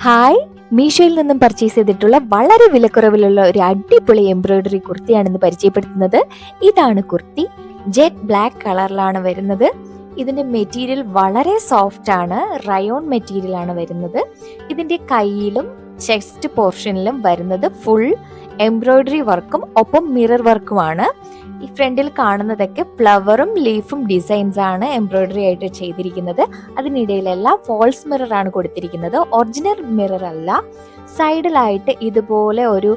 Hi, മീഷോയിൽ നിന്നും purchase ചെയ്തിട്ടുള്ള വളരെ വിലക്കുറവിലുള്ള ഒരു അടിപൊളി എംബ്രോയിഡറി കുർത്തിയാണ് ഇന്ന് പരിചയപ്പെടുത്തുന്നത്. ഇതാണ് കുർത്തി. ജെറ്റ് ബ്ലാക്ക് കളറിലാണ് വരുന്നത്. ഇതിന്റെ മെറ്റീരിയൽ വളരെ സോഫ്റ്റ് ആണ്. റയോൺ മെറ്റീരിയൽ ആണ് വരുന്നത്. ഇതിന്റെ കയ്യിലും ചെസ്റ്റ് പോർഷനിലും വരുന്നത് ഫുൾ എംബ്രോയിഡറി വർക്കും ഒപ്പം മിറർ വർക്കുമാണ്. ഈ ഫ്രണ്ടിൽ കാണുന്നതൊക്കെ ഫ്ലവറും ലീഫും ഡിസൈൻസ് ആണ് എംബ്രോയിഡറി ആയിട്ട് ചെയ്തിരിക്കുന്നത്. അതിനിടയിലെല്ലാം ഫോൾസ് മിറർ ആണ് കൊടുത്തിരിക്കുന്നത്, ഒറിജിനൽ മിറർ അല്ല. സൈഡിലായിട്ട് ഇതുപോലെ ഒരു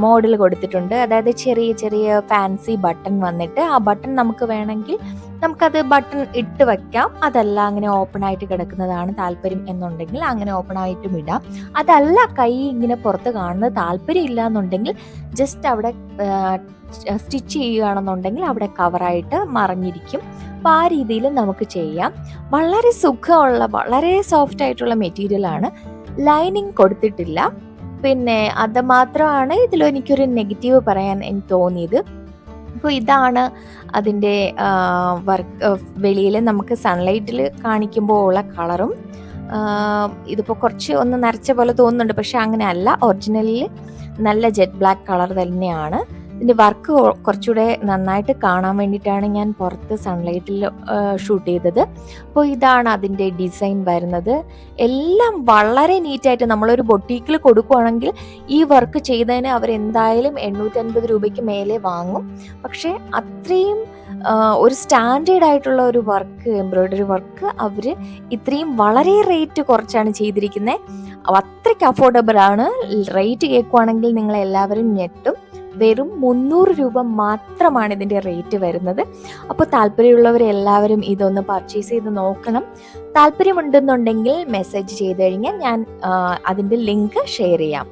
മോഡൽ കൊടുത്തിട്ടുണ്ട്. അതായത് ചെറിയ ചെറിയ ഫാൻസി ബട്ടൺ വന്നിട്ട് ആ ബട്ടൺ നമുക്ക് വേണമെങ്കിൽ നമുക്കത് ബട്ടൺ ഇട്ട് വെക്കാം. അതല്ല അങ്ങനെ ഓപ്പൺ ആയിട്ട് കിടക്കുന്നതാണ് താല്പര്യം എന്നുണ്ടെങ്കിൽ അങ്ങനെ ഓപ്പൺ ആയിട്ടും ഇടാം. അതല്ല കൈ ഇങ്ങനെ പുറത്ത് കാണുന്നത് താല്പര്യം ഇല്ല എന്നുണ്ടെങ്കിൽ ജസ്റ്റ് അവിടെ സ്റ്റിച്ച് ചെയ്യുകയാണെന്നുണ്ടെങ്കിൽ അവിടെ കവറായിട്ട് മറിഞ്ഞിരിക്കും. അപ്പോൾ ആ രീതിയിൽ നമുക്ക് ചെയ്യാം. വളരെ സുഖമുള്ള വളരെ സോഫ്റ്റ് ആയിട്ടുള്ള മെറ്റീരിയൽ ആണ്. ലൈനിങ് കൊടുത്തിട്ടില്ല. പിന്നെ അത് മാത്രമാണ് ഇതിൽ എനിക്കൊരു നെഗറ്റീവ് പറയാൻ എനിക്ക് തോന്നിയത്. അപ്പോൾ ഇതാണ് അതിൻ്റെ വർക്ക്. വെളിയിൽ നമുക്ക് സൺലൈറ്റിൽ കാണിക്കുമ്പോൾ ഉള്ള കളറും ഇതിപ്പോൾ കുറച്ച് ഒന്ന് നരച്ച പോലെ തോന്നുന്നുണ്ട്, പക്ഷെ അങ്ങനെ അല്ല. ഒറിജിനലിൽ നല്ല ജെറ്റ് ബ്ലാക്ക് കളർ തന്നെയാണ്. ഇതിൻ്റെ വർക്ക് കുറച്ചുകൂടെ നന്നായിട്ട് കാണാൻ വേണ്ടിയിട്ടാണ് ഞാൻ പുറത്ത് സൺലൈറ്റിൽ ഷൂട്ട് ചെയ്തത്. അപ്പോൾ ഇതാണ് അതിൻ്റെ ഡിസൈൻ വരുന്നത്. എല്ലാം വളരെ നീറ്റായിട്ട് നമ്മളൊരു ബൊട്ടീക്കിൽ കൊടുക്കുകയാണെങ്കിൽ ഈ വർക്ക് ചെയ്തതിന് അവരെന്തായാലും 850 രൂപയ്ക്ക് മേലെ വാങ്ങും. പക്ഷേ അത്രയും ഒരു സ്റ്റാൻഡേർഡ് ആയിട്ടുള്ള ഒരു വർക്ക്, എംബ്രോയിഡറി വർക്ക് അവർ ഇത്രയും വളരെ റേറ്റ് കുറച്ചാണ് ചെയ്തിരിക്കുന്നത്. അത്രയ്ക്ക് അഫോർഡബിൾ ആണ്. റേറ്റ് കേൾക്കുവാണെങ്കിൽ നിങ്ങൾ എല്ലാവരും ഞെട്ടും. വെറും 300 രൂപ മാത്രമാണ് ഇതിൻ്റെ റേറ്റ് വരുന്നത്. അപ്പോൾ താല്പര്യമുള്ളവരെല്ലാവരും ഇതൊന്ന് പർച്ചേസ് ചെയ്ത് നോക്കണം. താല്പര്യമുണ്ടെന്നുണ്ടെങ്കിൽ മെസ്സേജ് ചെയ്ത് കഴിഞ്ഞാൽ ഞാൻ അതിൻ്റെ ലിങ്ക് ഷെയർ ചെയ്യാം.